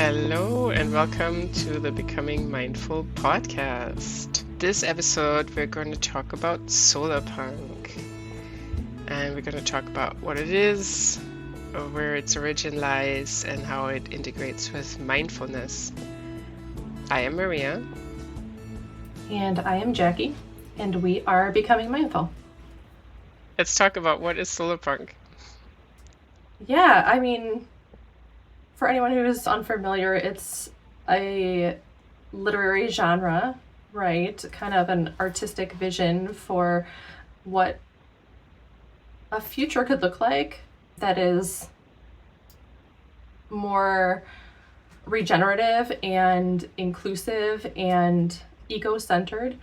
Hello and welcome to the Becoming Mindful podcast. This episode, we're going to talk about Solarpunk. And we're going to talk about what it is, where its origin lies, and how it integrates with mindfulness. I am Maria. And I am Jackie, and we are Becoming Mindful. Let's talk about what is Solarpunk. Yeah, I mean, for anyone who is unfamiliar, it's a literary genre, right? Kind of an artistic vision for what a future could look like that is more regenerative and inclusive and eco-centered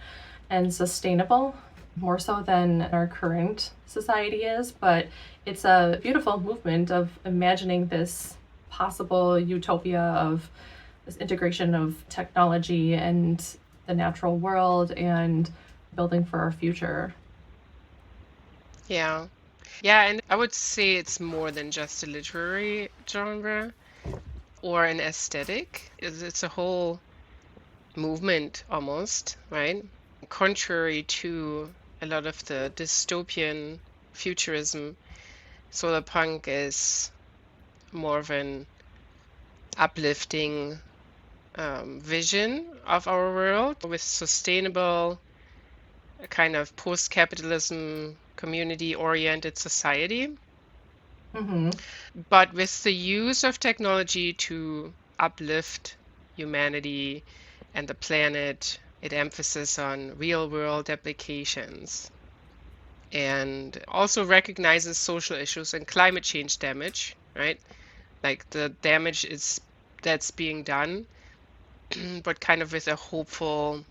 and sustainable, more so than our current society is. But it's a beautiful movement of imagining this possible utopia of this integration of technology and the natural world and building for our future. Yeah. Yeah, and I would say it's more than just a literary genre or an aesthetic. It's a whole movement almost, right? Contrary to a lot of the dystopian futurism, Solarpunk is more of an uplifting vision of our world with sustainable, kind of post-capitalism, community-oriented society, but with the use of technology to uplift humanity and the planet. It emphasizes on real-world applications and also recognizes social issues and climate change damage, right? Like the damage that's being done, but kind of with a hopeful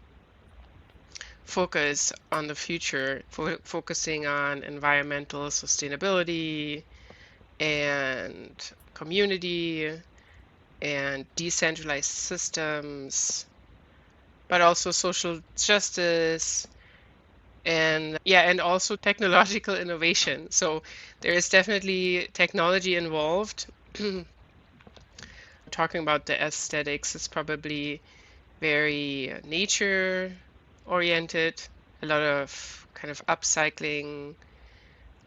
focus on the future, focusing on environmental sustainability and community and decentralized systems, but also social justice and also technological innovation. So there is definitely technology involved. Talking about the aesthetics, it's probably very nature oriented, a lot of kind of upcycling,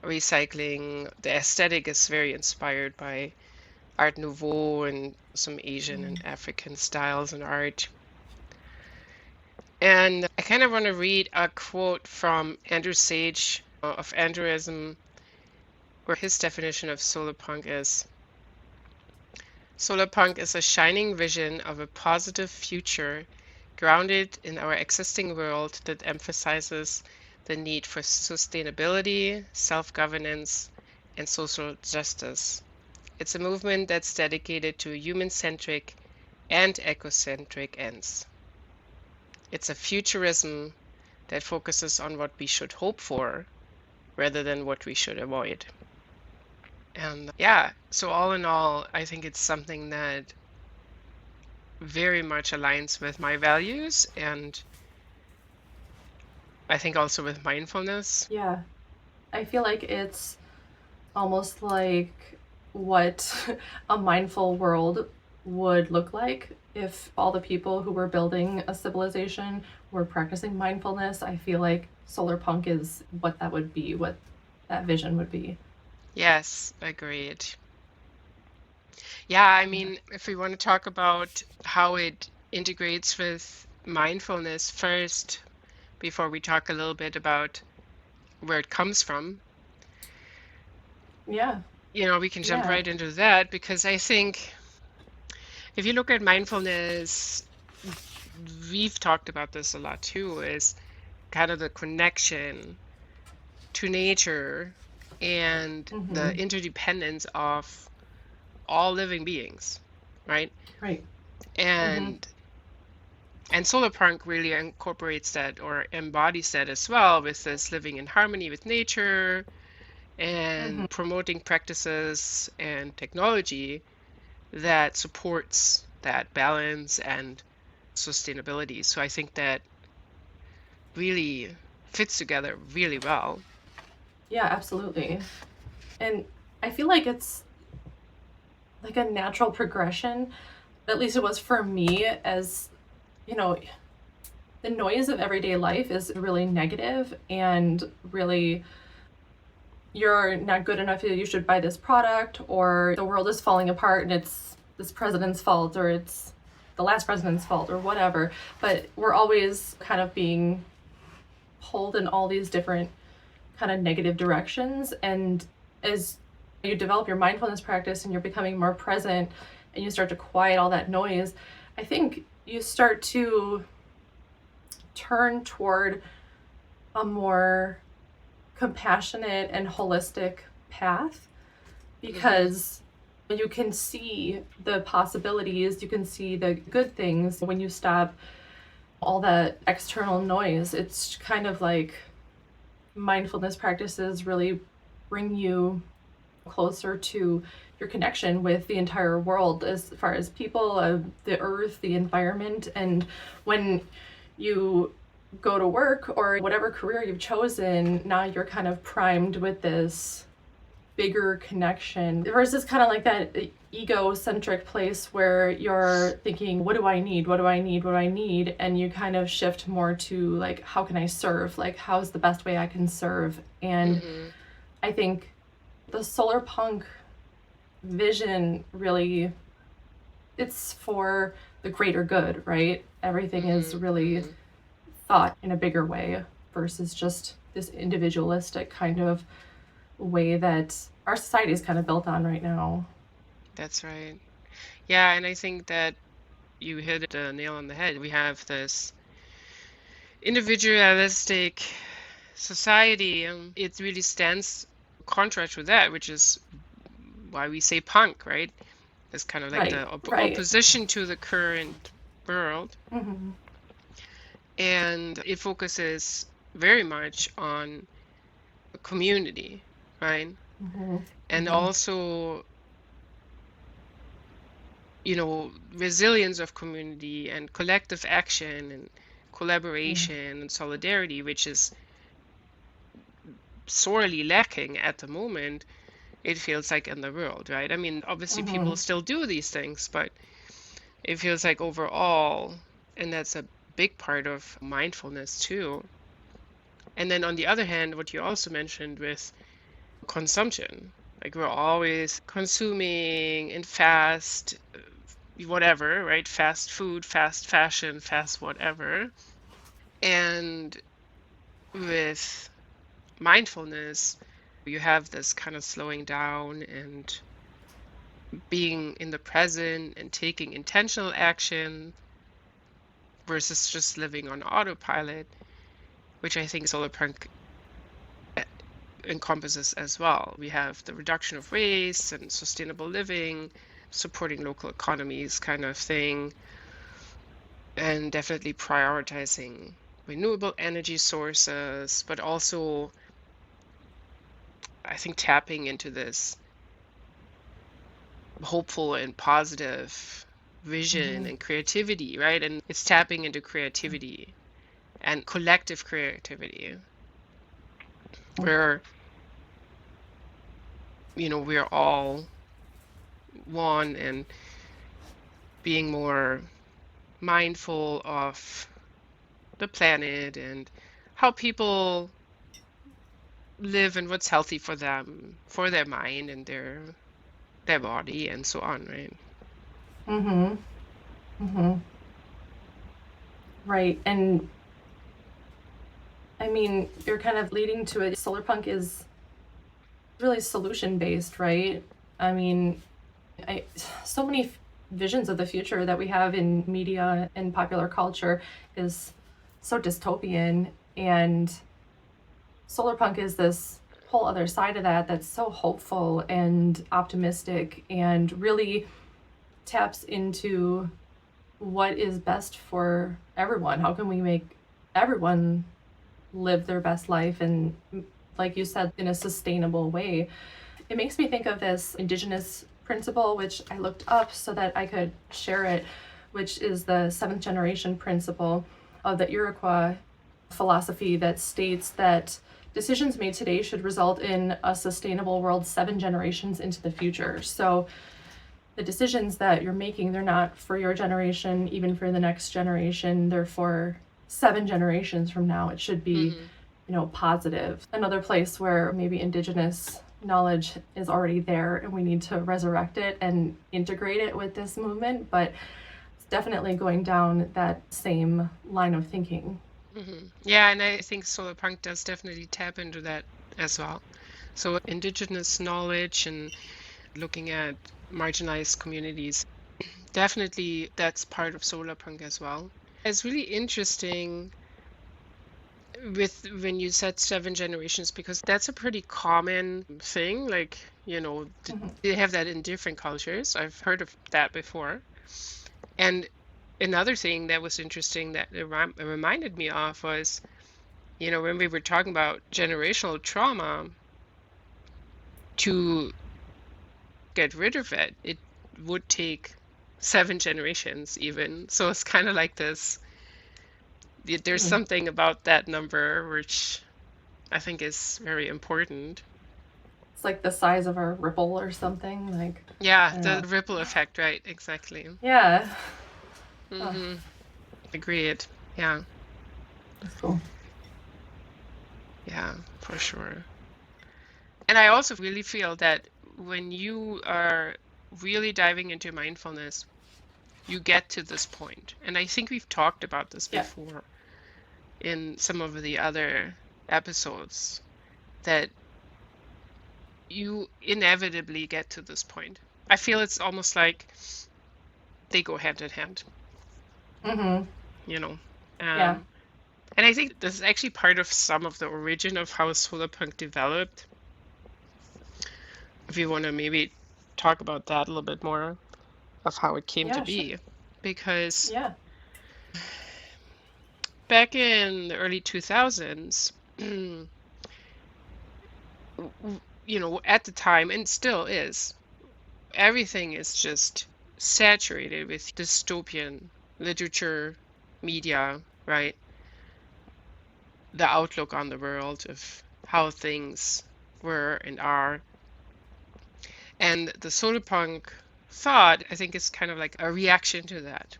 recycling. The aesthetic is very inspired by Art Nouveau and some Asian and African styles in art. And I kind of want to read a quote from Andrew Sage of Andrewism, where his definition of Solarpunk is: Solarpunk is a shining vision of a positive future grounded in our existing world that emphasizes the need for sustainability, self-governance, and social justice. It's a movement that's dedicated to human-centric and ecocentric ends. It's a futurism that focuses on what we should hope for rather than what we should avoid. And yeah, so all in all, I think it's something that very much aligns with my values and I think also with mindfulness. Yeah, I feel like it's almost like what a mindful world would look like if all the people who were building a civilization were practicing mindfulness. I feel like Solarpunk is what that would be, what that vision would be. Yes, agreed. Yeah, I mean, if we want to talk about how it integrates with mindfulness first, before we talk a little bit about where it comes from, Yeah. we can jump right into that, because I think if you look at mindfulness, we've talked about this a lot too, is kind of the connection to nature and the interdependence of all living beings, right? Right. And Solarpunk really incorporates that or embodies that as well, with this living in harmony with nature and promoting practices and technology that supports that balance and sustainability. So I think that really fits together really well. Yeah, absolutely. And I feel like it's like a natural progression at least it was for me, as you know, the noise of everyday life is really negative and really, you're not good enough, you should buy this product, or the world is falling apart and it's this president's fault, or it's the last president's fault, or whatever. But we're always kind of being pulled in all these different kind of negative directions. And as you develop your mindfulness practice and you're becoming more present and you start to quiet all that noise, I think you start to turn toward a more compassionate and holistic path, because you can see the possibilities, you can see the good things when you stop all that external noise. It's kind of like mindfulness practices really bring you closer to your connection with the entire world, as far as people, the earth, the environment. And when you go to work or whatever career you've chosen, now you're kind of primed with this bigger connection versus kind of like that egocentric place where you're thinking, what do I need? What do I need? What do I need? And you kind of shift more to like, how can I serve? Like, how's the best way I can serve? And I think the Solarpunk vision really, it's for the greater good, right? Everything is really thought in a bigger way versus just this individualistic kind of way that our society is kind of built on right now. That's right. Yeah, and I think that you hit the nail on the head. We have this individualistic society. It really stands contrast with that, which is why we say punk, right? It's kind of like the opposition to the current world. And it focuses very much on community, right? And also, you know, resilience of community and collective action and collaboration and solidarity, which is sorely lacking at the moment, it feels like, in the world, right? I mean, obviously people still do these things, but it feels like overall, and that's a big part of mindfulness too. And then on the other hand, what you also mentioned with consumption, like we're always consuming in fast whatever, right? Fast food, fast fashion, fast whatever. And with mindfulness, you have this kind of slowing down and being in the present and taking intentional action versus just living on autopilot, which I think Solarpunk encompasses as well. We have the reduction of waste and sustainable living, supporting local economies kind of thing, and definitely prioritizing renewable energy sources, but also I think tapping into this hopeful and positive vision and creativity, right? And it's tapping into creativity and collective creativity, where, you know, we're all one, and being more mindful of the planet and how people live and what's healthy for them, for their mind and their body and so on, right? Right. And I mean, you're kind of leading to it. Solarpunk is really solution based, right? I mean, so many visions of the future that we have in media and popular culture is so dystopian, and Solarpunk is this whole other side of that that's so hopeful and optimistic and really taps into what is best for everyone. How can we make everyone live their best life, and like you said, in a sustainable way? It makes me think of this indigenous principle, which I looked up so that I could share it, which is the 7th generation principle of the Iroquois philosophy that states that decisions made today should result in a sustainable world 7 generations into the future. So the decisions that you're making, they're not for your generation, even for the next generation. They're for 7 generations from now. It should be, positive. Another place where maybe Indigenous knowledge is already there and we need to resurrect it and integrate it with this movement, but it's definitely going down that same line of thinking. Yeah, and I think Solarpunk does definitely tap into that as well. So Indigenous knowledge and looking at marginalized communities, definitely that's part of Solarpunk as well. It's really interesting with when you said 7 generations, because that's a pretty common thing. Like, they have that in different cultures. I've heard of that before. And another thing that was interesting that it reminded me of was, when we were talking about generational trauma, to get rid of it, it would take 7 generations even. So it's kind of like this. There's something about that number which I think is very important. It's like the size of a ripple or something. Like, yeah, the ripple effect, right? Exactly. Yeah. Agreed. Yeah. That's cool. Yeah, for sure. And I also really feel that when you are really diving into mindfulness, you get to this point. And I think we've talked about this before in some of the other episodes, that you inevitably get to this point. I feel it's almost like they go hand in hand. And I think this is actually part of some of the origin of how Solarpunk developed. If you want to maybe talk about that a little bit more, of how it came to be. Because back in the early 2000s, at the time, and still is, everything is just saturated with dystopian literature, media, right? The outlook on the world of how things were and are. And the Solarpunk thought, I think, is kind of like a reaction to that,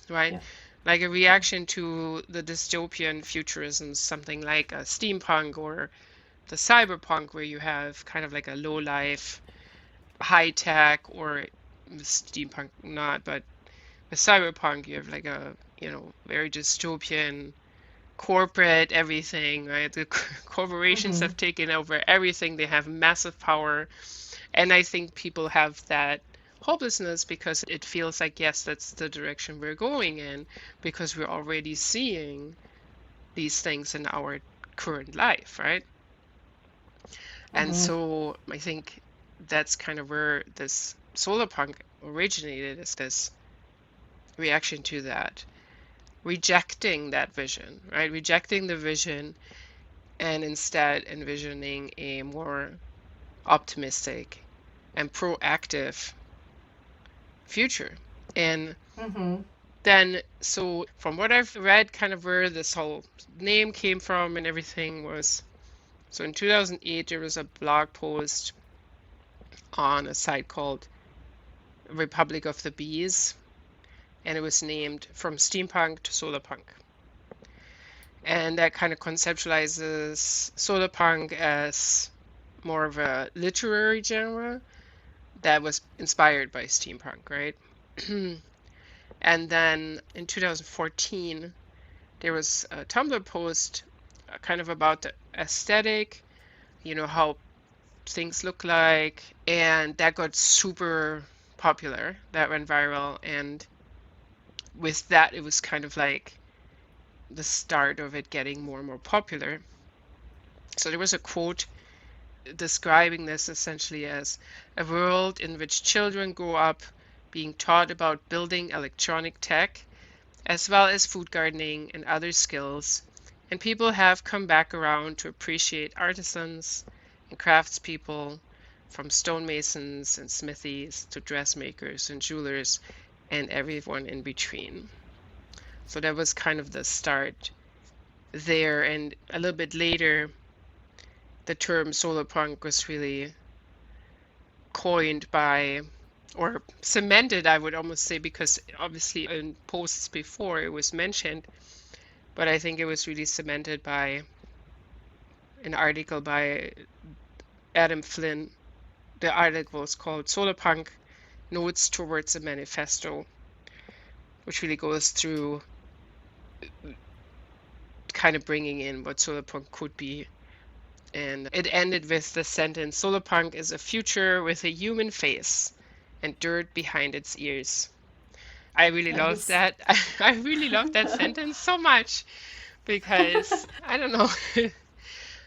right? Yeah. Like a reaction to the dystopian futurism, something like a steampunk or the cyberpunk, where you have kind of like a low life, high tech, or steampunk not, but with cyberpunk you have like a very dystopian corporate everything, right? The corporations have taken over everything. They have massive power. And I think people have that hopelessness because it feels like, yes, that's the direction we're going in, because we're already seeing these things in our current life, right? And so I think that's kind of where this Solarpunk originated, is this reaction to that, rejecting that vision, right? Rejecting the vision and instead envisioning a more optimistic and proactive future. And then, so from what I've read, kind of where this whole name came from and everything was, so in 2008 there was a blog post on a site called Republic of the Bees, and it was named From Steampunk to Solarpunk. And that kind of conceptualizes Solarpunk as more of a literary genre that was inspired by steampunk, right? And then in 2014, there was a Tumblr post kind of about the aesthetic, how things look like, and that got super popular. That went viral, and with that, it was kind of like the start of it getting more and more popular. So there was a quote describing this essentially as a world in which children grow up being taught about building electronic tech, as well as food gardening and other skills, and people have come back around to appreciate artisans and craftspeople, from stonemasons and smithies to dressmakers and jewelers and everyone in between. So that was kind of the start there, and a little bit later the term Solarpunk was really coined by or cemented, I would almost say, because obviously in posts before it was mentioned, but I think it was really cemented by an article by Adam Flynn. The article was called Solarpunk Notes Towards a Manifesto, which really goes through kind of bringing in what solarpunk could be. And it ended with the sentence, "Solarpunk is a future with a human face and dirt behind its ears." I really love that. I really love that sentence so much because, I don't know,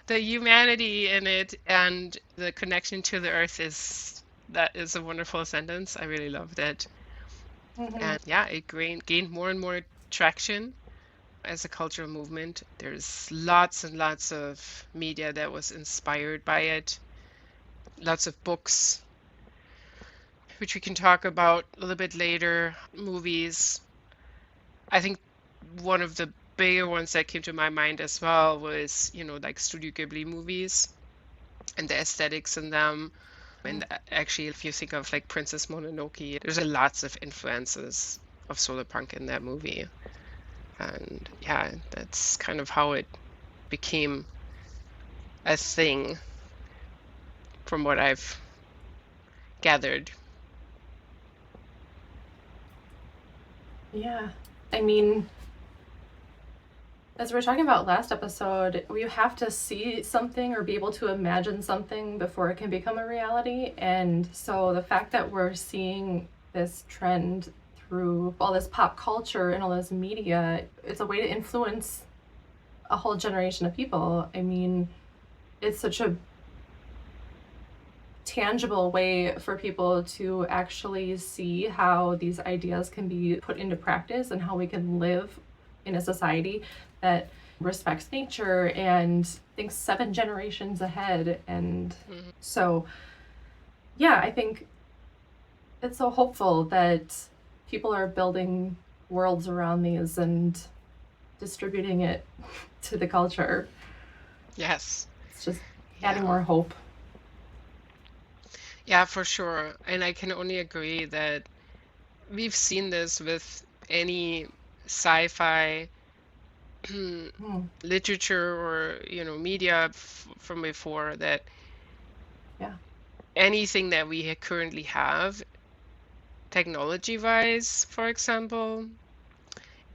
the humanity in it and the connection to the earth is a wonderful sentence. I really love that. And yeah, it gained more and more traction as a cultural movement. There's lots and lots of media that was inspired by it, lots of books, which we can talk about a little bit later, movies. I think one of the bigger ones that came to my mind as well was, like Studio Ghibli movies and the aesthetics in them. And actually, if you think of like Princess Mononoke, there's lots of influences of solarpunk in that movie. And yeah, that's kind of how it became a thing from what I've gathered. Yeah. I mean, as we were talking about last episode, you have to see something or be able to imagine something before it can become a reality. And so the fact that we're seeing this trend through all this pop culture and all this media, it's a way to influence a whole generation of people. I mean, it's such a tangible way for people to actually see how these ideas can be put into practice and how we can live in a society that respects nature and thinks 7 generations ahead. And so, yeah, I think it's so hopeful that people are building worlds around these and distributing it to the culture. Yes. It's just adding more hope. Yeah, for sure. And I can only agree that we've seen this with any sci-fi literature or, media from before, that anything that we currently have, technology-wise, for example,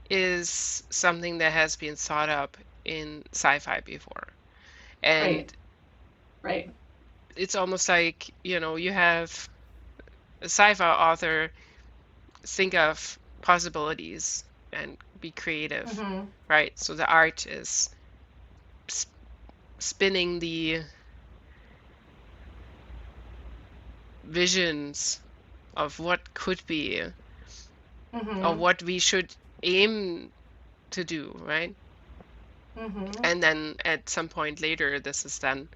is something that has been thought up in sci-fi before. And right. It's almost like, you have a sci-fi author think of possibilities and be creative, right? So the art is spinning the visions of what could be, or what we should aim to do, right? And then at some point later, this is then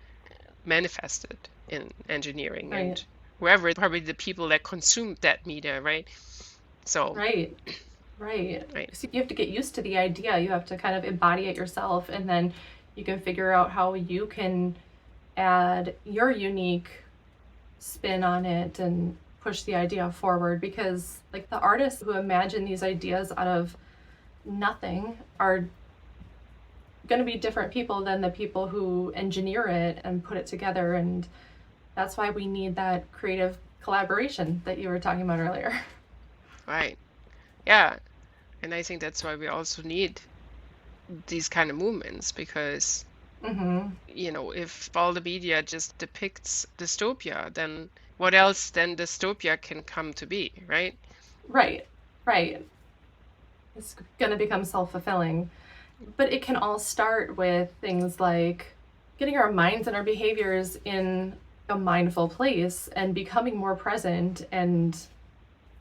manifested in engineering and wherever, probably the people that consume that media, right? So Right. So you have to get used to the idea. You have to kind of embody it yourself, and then you can figure out how you can add your unique spin on it and push the idea forward. Because like the artists who imagine these ideas out of nothing are going to be different people than the people who engineer it and put it together. And that's why we need that creative collaboration that you were talking about earlier. Right. Yeah. And I think that's why we also need these kind of movements, because, if all the media just depicts dystopia, then what else then dystopia can come to be, right? Right. It's going to become self-fulfilling. But it can all start with things like getting our minds and our behaviors in a mindful place and becoming more present and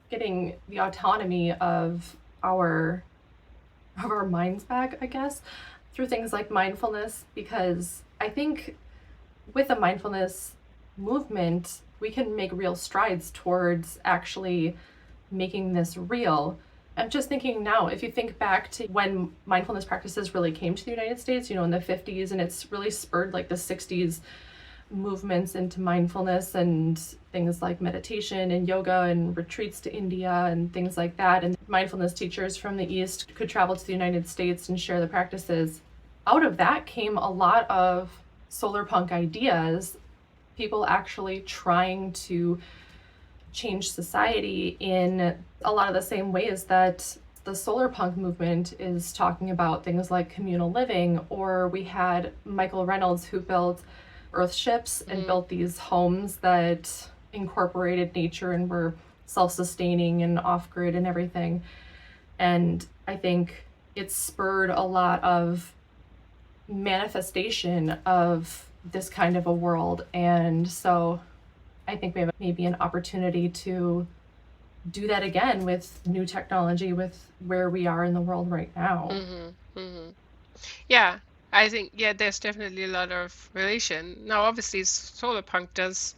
getting the autonomy of our minds back, I guess, through things like mindfulness. Because I think with a mindfulness movement, we can make real strides towards actually making this real. I'm just thinking now, if you think back to when mindfulness practices really came to the United States, in the 50s, and it's really spurred like the 60s movements into mindfulness and things like meditation and yoga and retreats to India and things like that. And mindfulness teachers from the East could travel to the United States and share the practices. Out of that came a lot of solarpunk ideas, people actually trying to change society in a lot of the same ways that the solarpunk movement is talking about things like communal living. Or we had Michael Reynolds, who built Earthships and built these homes that incorporated nature and were self-sustaining and off-grid and everything. And I think it spurred a lot of manifestation of this kind of a world. And so I think we have maybe an opportunity to do that again with new technology, with where we are in the world right now. Yeah, I think, yeah, there's definitely a lot of relation. Now, obviously, Solarpunk does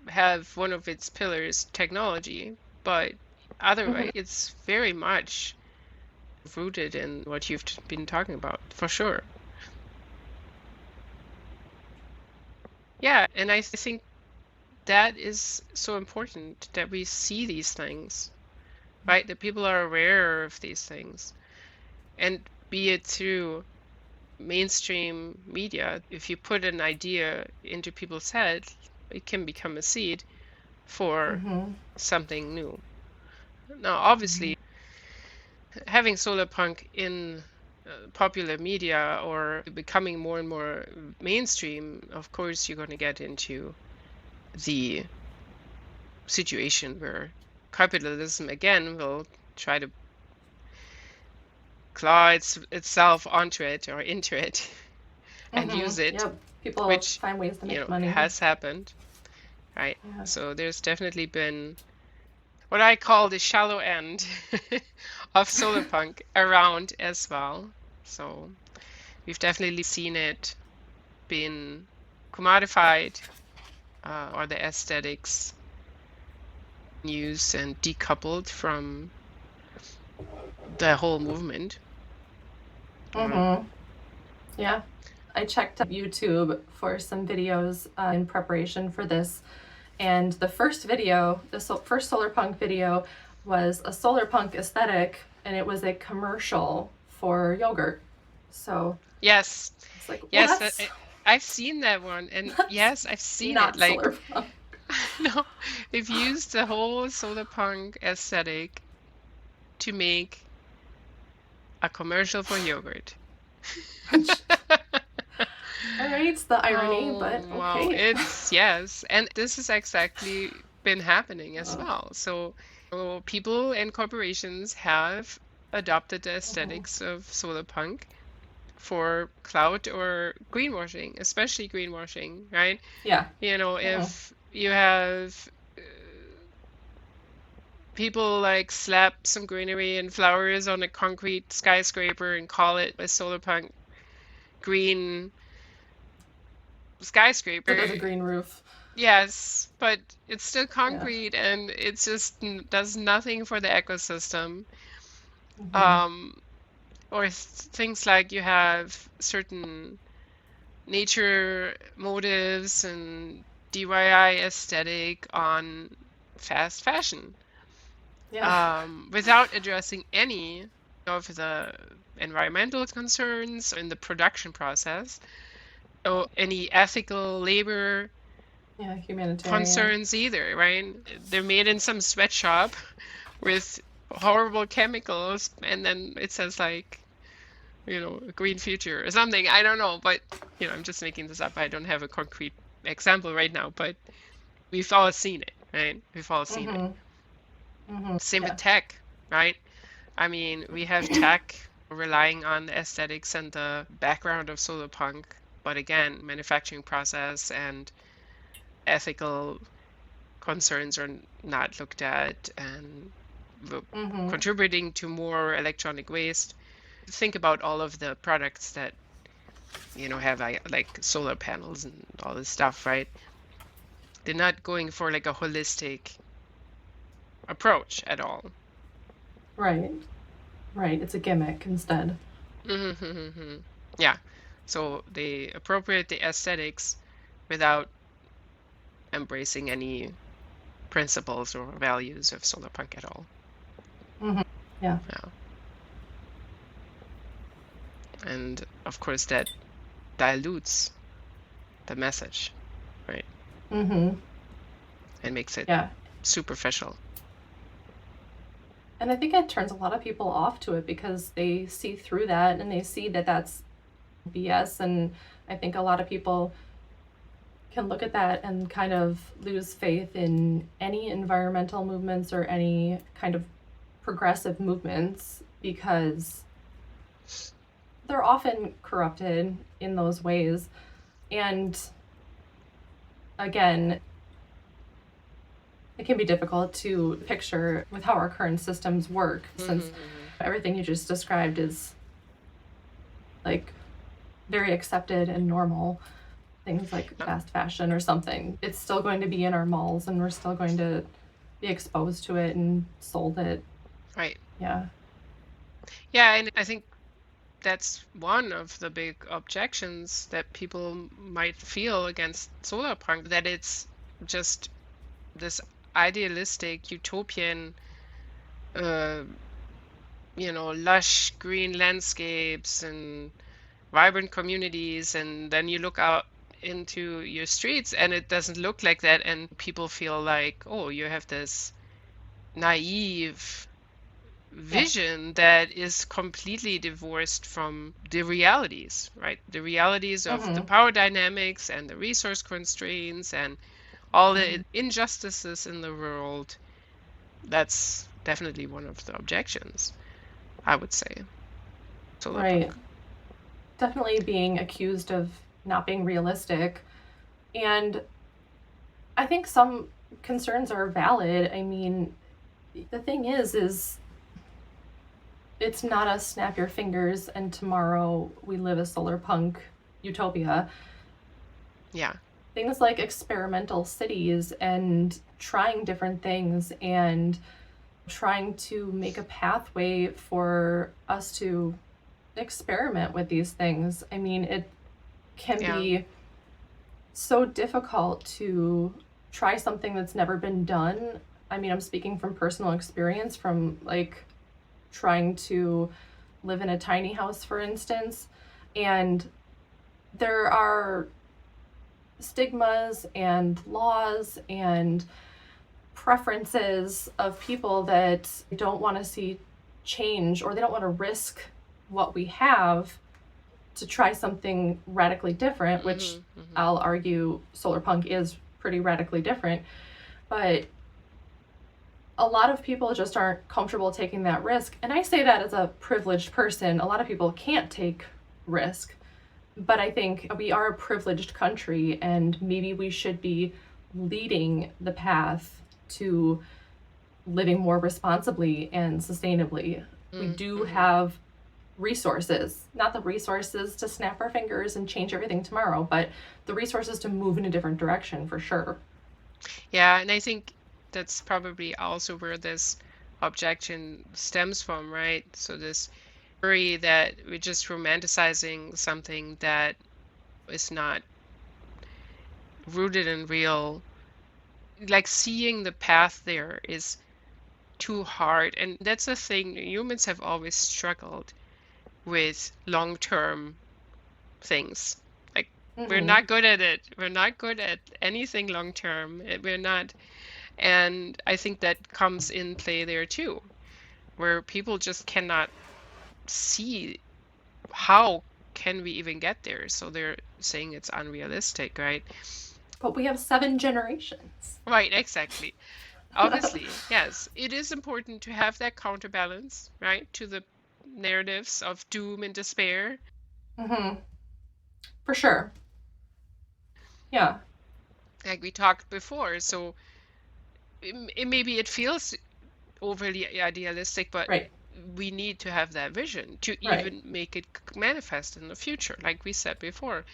have one of its pillars technology, but otherwise, it's very much rooted in what you've been talking about, for sure. Yeah, and I think that is so important that we see these things, right? That people are aware of these things. And be it through mainstream media, if you put an idea into people's head, it can become a seed for something new. Now, obviously, having solarpunk in popular media or becoming more and more mainstream, of course, you're going to get into the situation where capitalism again will try to claw itself onto it or into it and use it. Yep. People which find ways to make money. Has happened, right? Yeah. So there's definitely been what I call the shallow end of solarpunk around as well. So we've definitely seen it being commodified, or the aesthetics used and decoupled from the whole movement. Yeah. I checked YouTube for some videos in preparation for this, and the first video, the first solarpunk video, was a solarpunk aesthetic, and it was a commercial for yogurt. So yes, it's like, well, yes, I've seen that one, and yes, I've seen it. Like, solarpunk. no, they've used the whole solarpunk aesthetic to make a commercial for yogurt. All right, it's the irony, but okay. Well, it's yes, and this has exactly been happening as well. So people and corporations have adopted the aesthetics of solarpunk for clout or greenwashing, especially greenwashing, right? Yeah. If you have people like slap some greenery and flowers on a concrete skyscraper and call it a solarpunk green skyscraper. It has a green roof. Yes, but it's still concrete, and it just does nothing for the ecosystem. Or things like you have certain nature motives and DIY aesthetic on fast fashion, without addressing any of the environmental concerns in the production process, or any ethical labor humanitarian concerns either, right? They're made in some sweatshop with horrible chemicals, and then it says like, a green future or something. I don't know, but I'm just making this up. I don't have a concrete example right now, but we've all seen it, right? We've all seen it. Same with tech, right? I mean, we have tech relying on the aesthetics and the background of solarpunk, but again, manufacturing process and ethical concerns are not looked at, and contributing to more electronic waste. Think about all of the products that have like solar panels and all this stuff, right? They're not going for like a holistic approach at all. Right. It's a gimmick instead. Yeah. So they appropriate the aesthetics without embracing any principles or values of Solarpunk at all. Yeah. And of course that dilutes the message, right? And makes it superficial. And I think it turns a lot of people off to it because they see through that and they see that that's BS. And I think a lot of people can look at that and kind of lose faith in any environmental movements or any kind of progressive movements because they're often corrupted in those ways. And again, it can be difficult to picture with how our current systems work since everything you just described is like very accepted and normal. Things like fast fashion or something. It's still going to be in our malls and we're still going to be exposed to it and sold it. Right. Yeah. Yeah, and I think that's one of the big objections that people might feel against Solarpunk, that it's just this idealistic utopian lush green landscapes and vibrant communities, and then you look out into your streets and it doesn't look like that, and people feel like, oh, you have this naive vision that is completely divorced from the realities, right? The realities of the power dynamics and the resource constraints and all the injustices in the world. That's definitely one of the objections, I would say. Right. Definitely being accused of not being realistic. And I think some concerns are valid. I mean, the thing is it's not a snap your fingers and tomorrow we live a Solarpunk utopia. Yeah. Things like experimental cities and trying different things and trying to make a pathway for us to experiment with these things. I mean, it can be so difficult to try something that's never been done. I mean, I'm speaking from personal experience, from like trying to live in a tiny house, for instance, and there are stigmas and laws and preferences of people that don't want to see change, or they don't want to risk what we have to try something radically different, which I'll argue Solarpunk is pretty radically different. But a lot of people just aren't comfortable taking that risk. And I say that as a privileged person. A lot of people can't take risk. But I think we are a privileged country, and maybe we should be leading the path to living more responsibly and sustainably. We do have resources, not the resources to snap our fingers and change everything tomorrow, but the resources to move in a different direction for sure. Yeah, and I think that's probably also where this objection stems from, right? So this worry that we're just romanticizing something that is not rooted in real, like seeing the path there is too hard. And that's the thing, humans have always struggled with long-term things. Like we're not good at it. We're not good at anything long-term. We're not. And I think that comes in play there too, where people just cannot see how can we even get there. So they're saying it's unrealistic, right? But we have 7 generations. Right, exactly. Obviously, yes. It is important to have that counterbalance, right, to the narratives of doom and despair. For sure. Yeah. Like we talked before, so maybe it feels overly idealistic, but we need to have that vision to even make it manifest in the future, like we said before.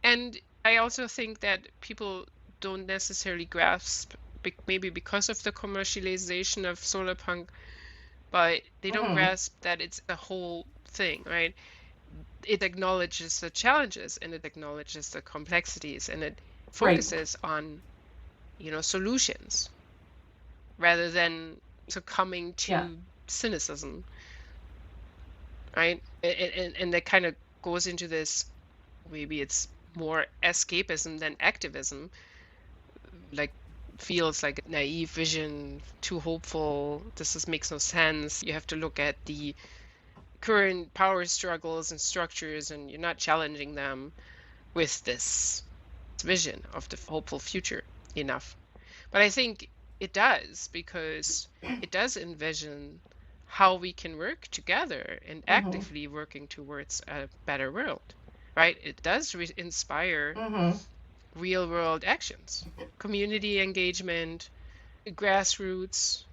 And I also think that people don't necessarily grasp, maybe because of the commercialization of Solarpunk, but they don't grasp that it's a whole thing, right? It acknowledges the challenges and it acknowledges the complexities, and it focuses on, solutions rather than succumbing to Yeah. cynicism, right? And that kind of goes into this, maybe it's more escapism than activism, like feels like a naive vision, too hopeful, makes no sense. You have to look at the current power struggles and structures, and you're not challenging them with this vision of the hopeful future enough. But I think it does, because it does envision how we can work together and actively working towards a better world, right? It does inspire real world actions, community engagement, grassroots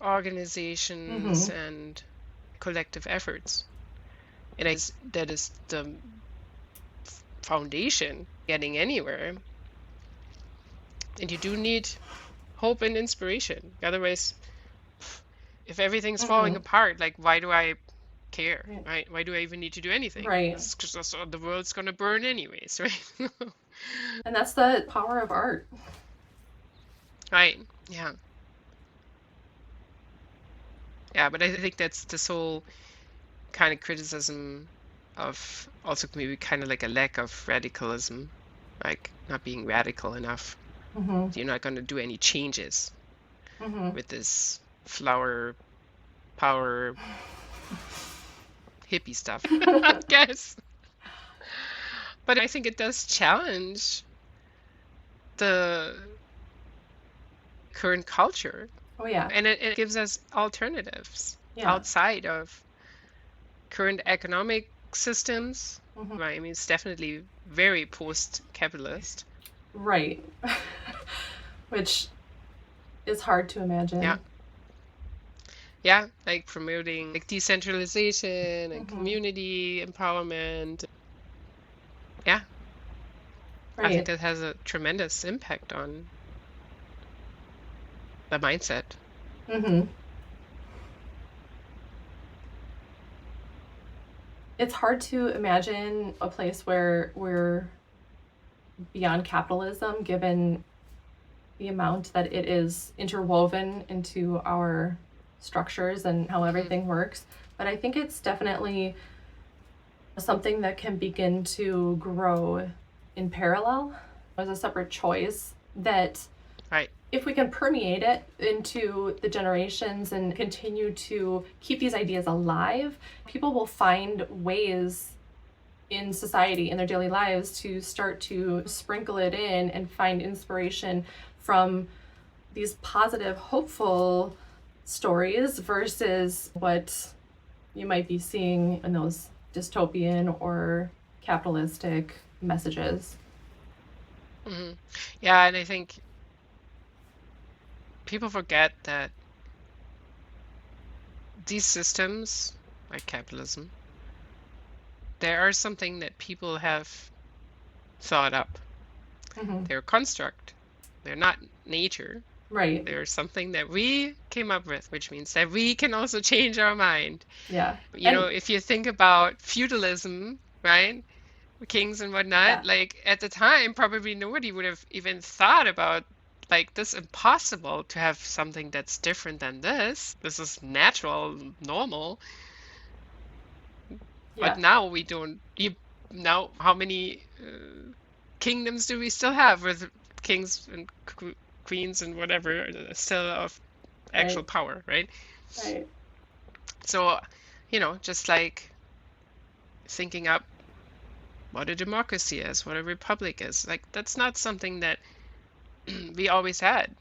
organizations, and collective efforts. And that is the foundation getting anywhere. And you do need hope and inspiration. Otherwise, if everything's falling apart, like, why do I care, right? Why do I even need to do anything? Right. Because the world's going to burn anyways, right? And that's the power of art. Right. Yeah. Yeah, but I think that's this whole kind of criticism of also maybe kind of like a lack of radicalism, like not being radical enough. You're not going to do any changes with this flower power hippie stuff, I guess. But I think it does challenge the current culture. Oh, yeah. And it gives us alternatives outside of current economic systems. Right? I mean, it's definitely very post-capitalist. Right. Which is hard to imagine. Yeah. Yeah, like promoting like decentralization and community empowerment. Yeah. Right. I think that has a tremendous impact on the mindset. It's hard to imagine a place where we're beyond capitalism, given the amount that it is interwoven into our structures and how everything works. But I think it's definitely something that can begin to grow in parallel as a separate choice, that if we can permeate it into the generations and continue to keep these ideas alive, people will find ways in society, in their daily lives, to start to sprinkle it in and find inspiration from these positive, hopeful stories versus what you might be seeing in those dystopian or capitalistic messages. Yeah, and I think people forget that these systems, like capitalism, they are something that people have thought up. They're a construct. They're not nature. Right. They're something that we came up with, which means that we can also change our mind. Yeah. You know, if you think about feudalism, right? Kings and whatnot, like at the time, probably nobody would have even thought about like this impossible to have something that's different than this. This is natural, normal. But now we don't. Now, how many kingdoms do we still have with kings and queens and whatever still of actual power, right? Right. So, just like thinking up what a democracy is, what a republic is, like that's not something that we always had.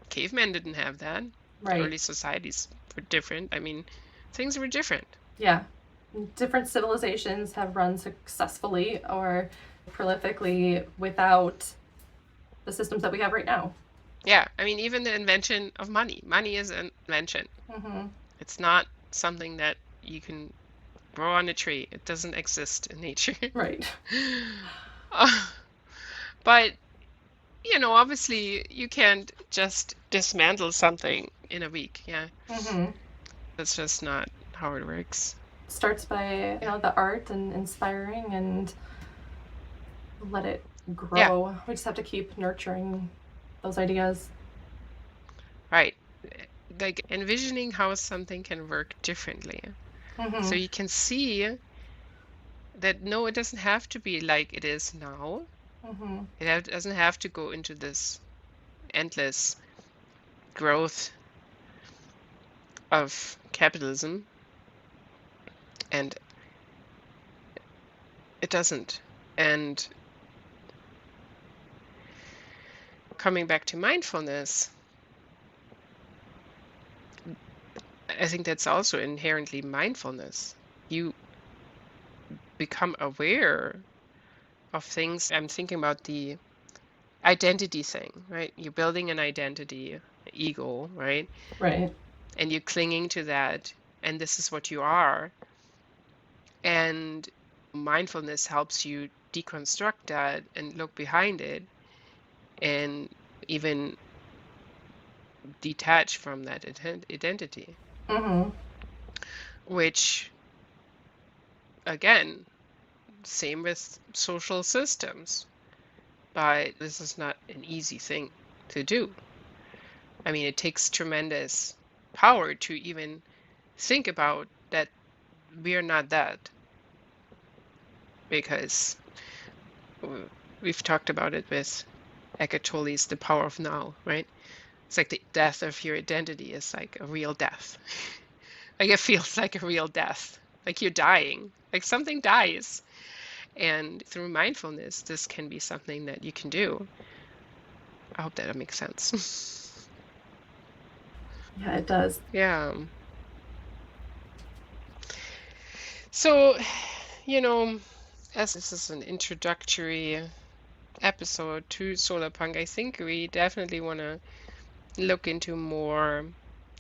Cavemen didn't have that. Right. Early societies were different. I mean, things were different. Yeah. Different civilizations have run successfully or prolifically without the systems that we have right now. Yeah, I mean, even the invention of money. Money is an invention. It's not something that you can grow on a tree. It doesn't exist in nature. Right. But, obviously you can't just dismantle something in a week. Yeah. That's just not how it works. Starts by, the art and inspiring, and let it grow. We just have to keep nurturing those ideas. Right. Like envisioning how something can work differently. So you can see that no, it doesn't have to be like it is now. It doesn't have to go into this endless growth of capitalism. And it doesn't. And coming back to mindfulness, I think that's also inherently mindfulness. You become aware of things. I'm thinking about the identity thing, right? You're building an identity, ego, right? Right. And you're clinging to that, and this is what you are. And mindfulness helps you deconstruct that and look behind it and even detach from that identity. Which, again, same with social systems, but this is not an easy thing to do. I mean, it takes tremendous power to even think about that we're not that, because we've talked about it with Eckhart Tolle's The Power of Now, right? It's like the death of your identity is like a real death. Like it feels like a real death, like you're dying, like something dies. And through mindfulness, this can be something that you can do. I hope that makes sense. Yeah, it does. Yeah. So, as this is an introductory episode to Solarpunk, I think we definitely want to look into more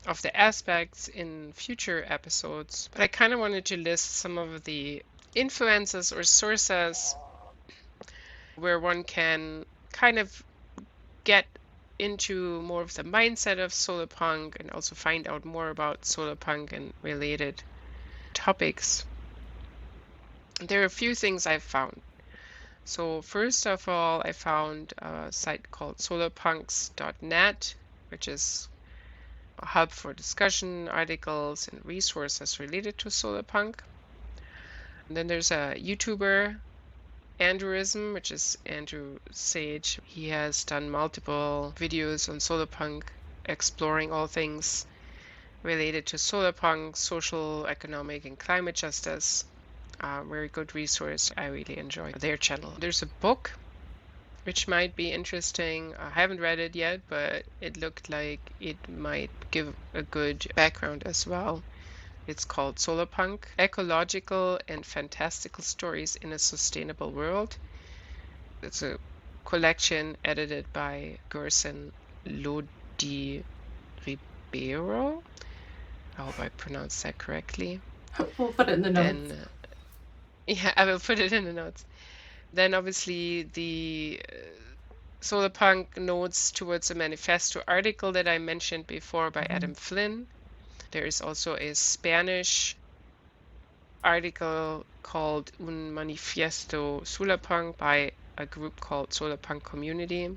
of the aspects in future episodes. But I kind of wanted to list some of the influences or sources where one can kind of get into more of the mindset of Solarpunk and also find out more about Solarpunk and related topics. There are a few things I've found. So first of all, I found a site called solarpunks.net, which is a hub for discussion, articles, and resources related to Solarpunk. And then there's a YouTuber, Andrewism, which is Andrew Sage. He has done multiple videos on Solarpunk, exploring all things related to Solarpunk, social, economic, and climate justice. Very good resource. I really enjoy their channel. There's a book which might be interesting. I haven't read it yet, but it looked like it might give a good background as well. It's called Solarpunk, Ecological and Fantastical Stories in a Sustainable World. It's a collection edited by Gerson, Lodi-Ribeiro. I hope I pronounced that correctly. We'll put it in the notes. Yeah, I will put it in the notes. Then obviously the Solarpunk notes towards a manifesto article that I mentioned before by Adam Flynn. There is also a Spanish article called Un Manifiesto Solarpunk by a group called Solarpunk Community.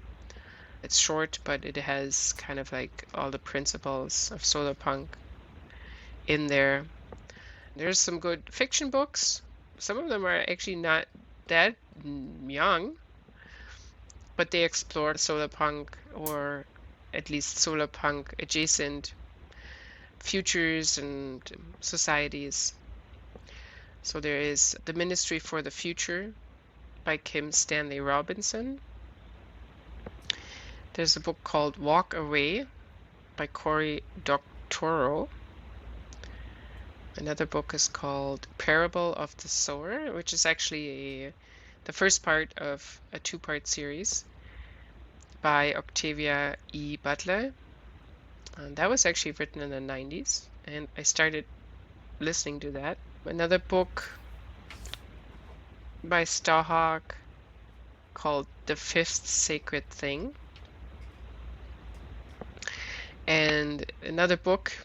It's short, but it has kind of like all the principles of Solarpunk in there. There's some good fiction books. Some of them are actually not that young, but they explore Solarpunk or at least Solarpunk adjacent futures and societies. So there is The Ministry for the Future by Stanley Robinson. There's a book called Walkaway by Cory Doctorow. Another book is called Parable of the Sower, which is actually the first part of a two-part series by Octavia E. Butler. And that was actually written in the 90s, and I started listening to that. Another book by Starhawk called The Fifth Sacred Thing. And another book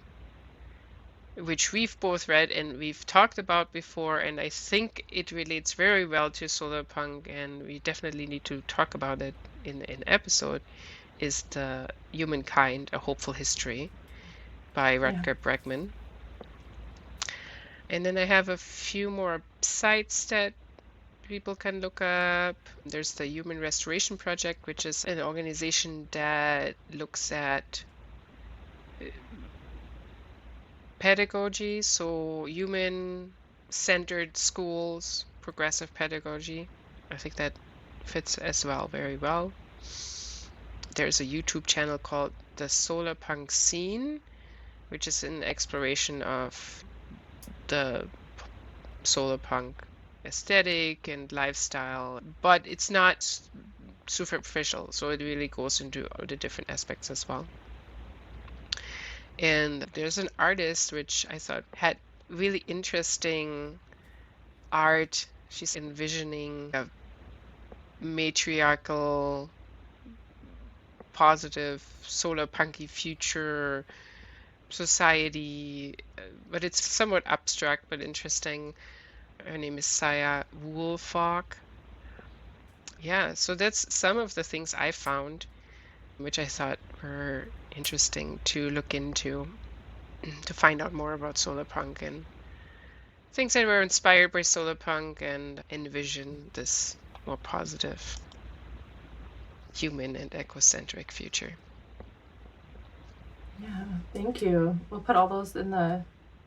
which we've both read and we've talked about before, and I think it relates very well to Solarpunk, and we definitely need to talk about it in an episode, is the Humankind, A Hopeful History by Rutger Bregman. And then I have a few more sites that people can look up. There's the Human Restoration Project, which is an organization that looks at pedagogy, so human-centered schools, progressive pedagogy. I think that fits as well very well. There's a YouTube channel called the Solarpunk Scene, which is an exploration of the Solarpunk aesthetic and lifestyle, but it's not superficial, so it really goes into the different aspects as well. And there's an artist which I thought had really interesting art. She's envisioning a matriarchal, positive, solarpunky future society, but it's somewhat abstract but interesting. Her name is Saya Woolfog. Yeah, so that's some of the things I found, which I thought were interesting to look into, to find out more about Solarpunk and things that were inspired by Solarpunk and envision this more positive, human and ecocentric future. Yeah, thank you. We'll put all those in the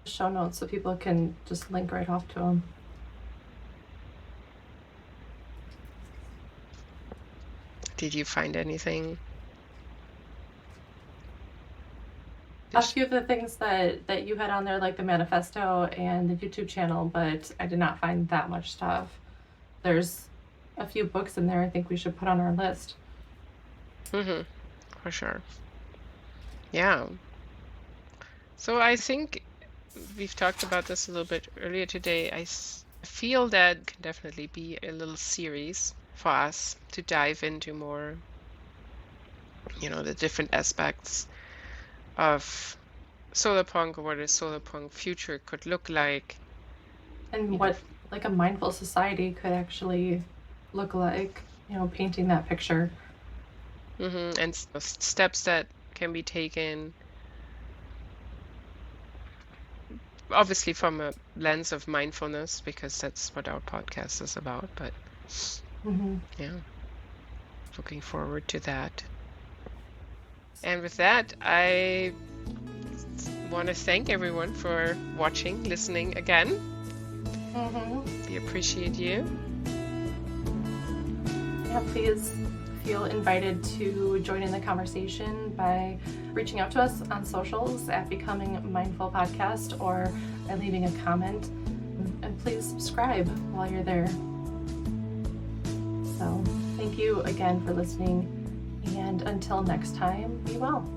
show notes so people can just link right off to them. Did you find anything? A few of the things that you had on there, like the manifesto and the YouTube channel, but I did not find that much stuff. There's a few books in there I think we should put on our list. Mm-hmm. For sure. Yeah. So I think we've talked about this a little bit earlier today. I feel that can definitely be a little series for us to dive into more, the different aspects of Solarpunk, or what a Solarpunk future could look like. And what like a mindful society could actually look like, painting that picture. Mm-hmm. And steps that can be taken, obviously from a lens of mindfulness, because that's what our podcast is about, but yeah, looking forward to that. And with that, I want to thank everyone for watching, listening again. We appreciate you. Yeah, please feel invited to join in the conversation by reaching out to us on socials at Becoming Mindful Podcast or by leaving a comment. And please subscribe while you're there. So thank you again for listening. And until next time, be well.